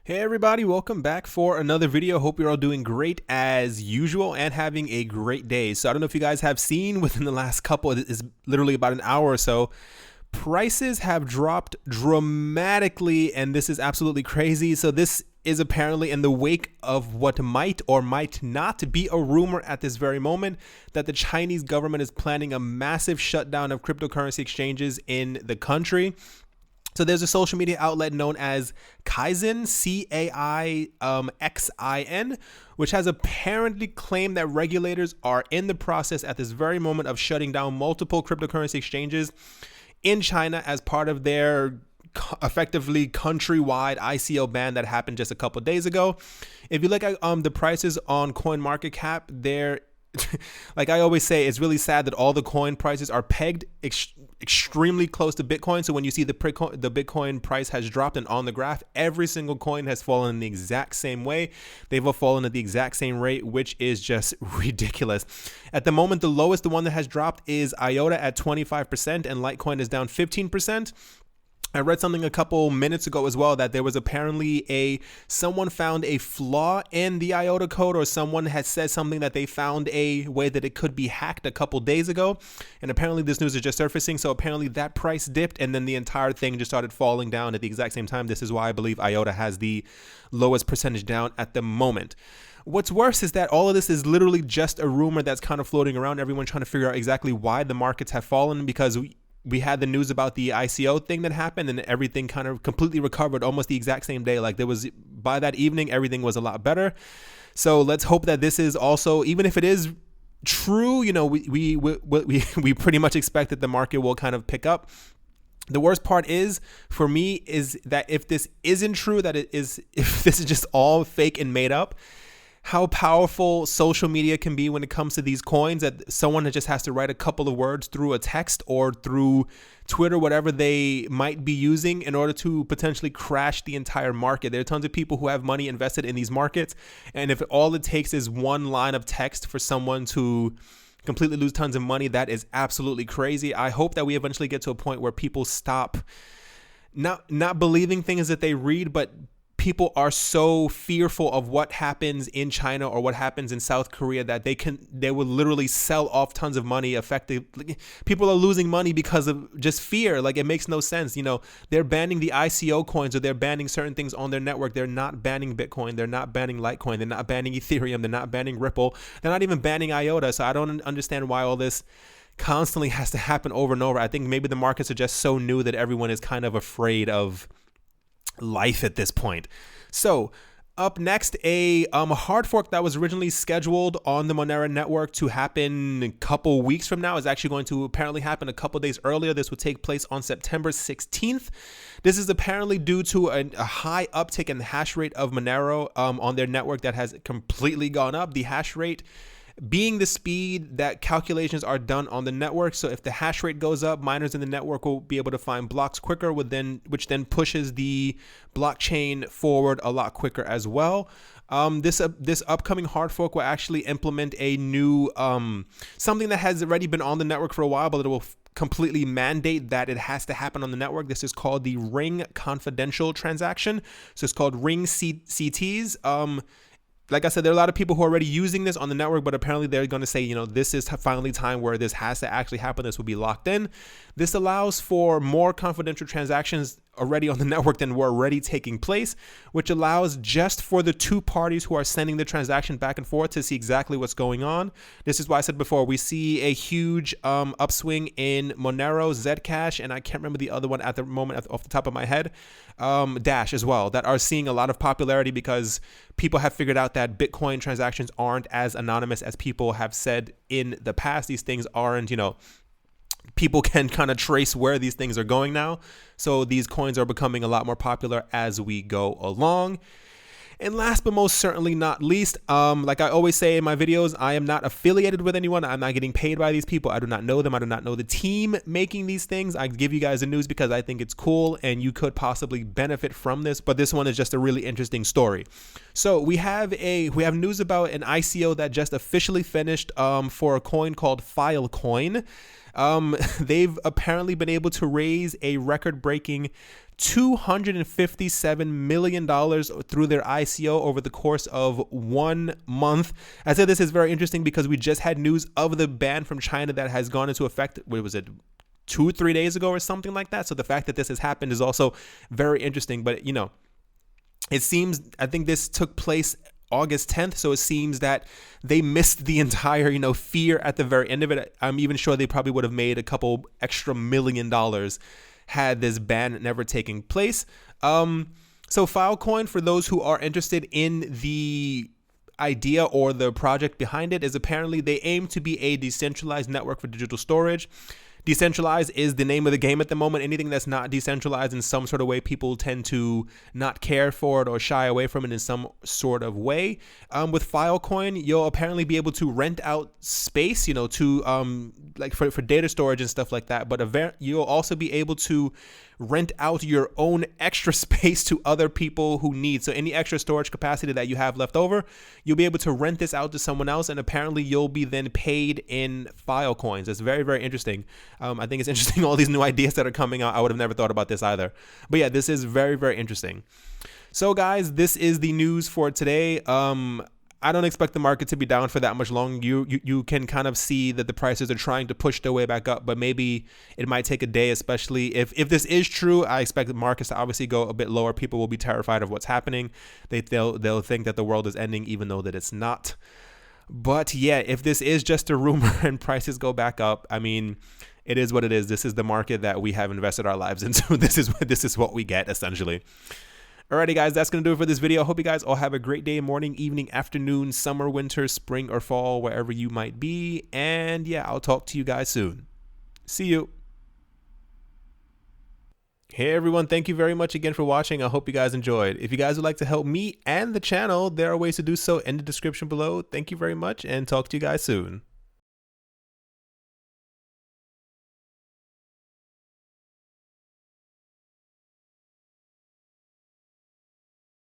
Hey everybody, welcome back for another video. Hope you're all doing great as usual and having a great day. So I don't know if you guys have seen within the last couple, it's literally about an hour or so, prices have dropped dramatically and this is absolutely crazy. So this is apparently in the wake of what might or might not be a rumor at this very moment that the Chinese government is planning a massive shutdown of cryptocurrency exchanges in the country. So there's a social media outlet known as Kaizen, Caixin, which has apparently claimed that regulators are in the process at this very moment of shutting down multiple cryptocurrency exchanges in China as part of their effectively countrywide ICO ban that happened just a couple of days ago. If you look at the prices on CoinMarketCap, they're like I always say, it's really sad that all the coin prices are pegged extremely close to Bitcoin. So when you see the Bitcoin price has dropped and on the graph, every single coin has fallen in the exact same way. They've all fallen at the exact same rate, which is just ridiculous. At the moment, the lowest, the one that has dropped is IOTA at 25% and Litecoin is down 15%. I read something a couple minutes ago as well that there was apparently someone found a flaw in the IOTA code, or someone had said something that they found a way that it could be hacked a couple days ago. And apparently this news is just surfacing. So apparently that price dipped and then the entire thing just started falling down at the exact same time. This is why I believe IOTA has the lowest percentage down at the moment. What's worse is that all of this is literally just a rumor that's kind of floating around. Everyone trying to figure out exactly why the markets have fallen, because we had the news about the ICO thing that happened and everything kind of completely recovered almost the exact same day. Like by that evening, everything was a lot better. So let's hope that this is also, even if it is true, you know, we pretty much expect that the market will kind of pick up. The worst part is, for me, is that if this isn't true, if this is just all fake and made up, how powerful social media can be when it comes to these coins, that someone just has to write a couple of words through a text or through Twitter, whatever they might be using, in order to potentially crash the entire market. There are tons of people who have money invested in these markets, and if all it takes is one line of text for someone to completely lose tons of money, that is absolutely crazy. I hope that we eventually get to a point where people stop not believing things that they read, but people are so fearful of what happens in China or what happens in South Korea that they will literally sell off tons of money. Effectively, people are losing money because of just fear. Like, it makes no sense. You know, they're banning the ICO coins, or they're banning certain things on their network. They're not banning Bitcoin. They're not banning Litecoin. They're not banning Ethereum. They're not banning Ripple. They're not even banning IOTA. So I don't understand why all this constantly has to happen over and over. I think maybe the markets are just so new that everyone is kind of afraid of life at this point. So up next, a hard fork that was originally scheduled on the Monero network to happen a couple weeks from now is actually going to apparently happen a couple days earlier. This will take place on September 16th. This is apparently due to a high uptick in the hash rate of Monero on their network that has completely gone up. The hash rate being the speed that calculations are done on the network. So if the hash rate goes up, miners in the network will be able to find blocks quicker, which then pushes the blockchain forward a lot quicker as well. This upcoming hard fork will actually implement a new something that has already been on the network for a while, but it will completely mandate that it has to happen on the network. This is called the Ring Confidential Transaction. So it's called Ring CTs. Like I said, there are a lot of people who are already using this on the network, but apparently they're going to say, you know, this is finally time where this has to actually happen. This will be locked in. This allows for more confidential transactions already on the network than were already taking place, which allows just for the two parties who are sending the transaction back and forth to see exactly what's going on. This is why I said before, we see a huge upswing in Monero, Zcash, and I can't remember the other one at the moment off the top of my head, Dash as well, that are seeing a lot of popularity because people have figured out that Bitcoin transactions aren't as anonymous as people have said in the past. These things aren't, you know, people can kind of trace where these things are going now. So these coins are becoming a lot more popular as we go along. And last but most certainly not least, like I always say in my videos, I am not affiliated with anyone. I'm not getting paid by these people. I do not know them. I do not know the team making these things. I give you guys the news because I think it's cool and you could possibly benefit from this. But this one is just a really interesting story. So we have news about an ICO that just officially finished for a coin called Filecoin. They've apparently been able to raise a record-breaking $257 million through their ICO over the course of 1 month. I said this is very interesting because we just had news of the ban from China that has gone into effect. What was it? 2-3 days ago or something like that. So the fact that this has happened is also very interesting. But, you know, it seems, I think this took place August 10th. So it seems that they missed the entire, you know, fear at the very end of it. I'm even sure they probably would have made a couple extra $1 million had this ban never taken place. So Filecoin, for those who are interested in the idea or the project behind it, is apparently they aim to be a decentralized network for digital storage. Decentralized is the name of the game at the moment. Anything that's not decentralized in some sort of way, people tend to not care for it or shy away from it in some sort of way. With Filecoin, you'll apparently be able to rent out space, you know, to like for data storage and stuff like that. But you'll also be able to rent out your own extra space to other people who need. So any extra storage capacity that you have left over, you'll be able to rent this out to someone else, and apparently you'll be then paid in Filecoins. It's very, very interesting. I think it's interesting, all these new ideas that are coming out. I would have never thought about this either. But yeah, this is very, very interesting. So guys, this is the news for today. I don't expect the market to be down for that much long. You can kind of see that the prices are trying to push their way back up, but maybe it might take a day, especially if this is true. I expect the markets to obviously go a bit lower. People will be terrified of what's happening. They'll think that the world is ending, even though that it's not. But yeah, if this is just a rumor and prices go back up, I mean, it is what it is. This is the market that we have invested our lives into. This is what we get, essentially. Alrighty guys, that's going to do it for this video. I hope you guys all have a great day, morning, evening, afternoon, summer, winter, spring, or fall, wherever you might be. And yeah, I'll talk to you guys soon. See you. Hey everyone, thank you very much again for watching. I hope you guys enjoyed. If you guys would like to help me and the channel, there are ways to do so in the description below. Thank you very much and talk to you guys soon.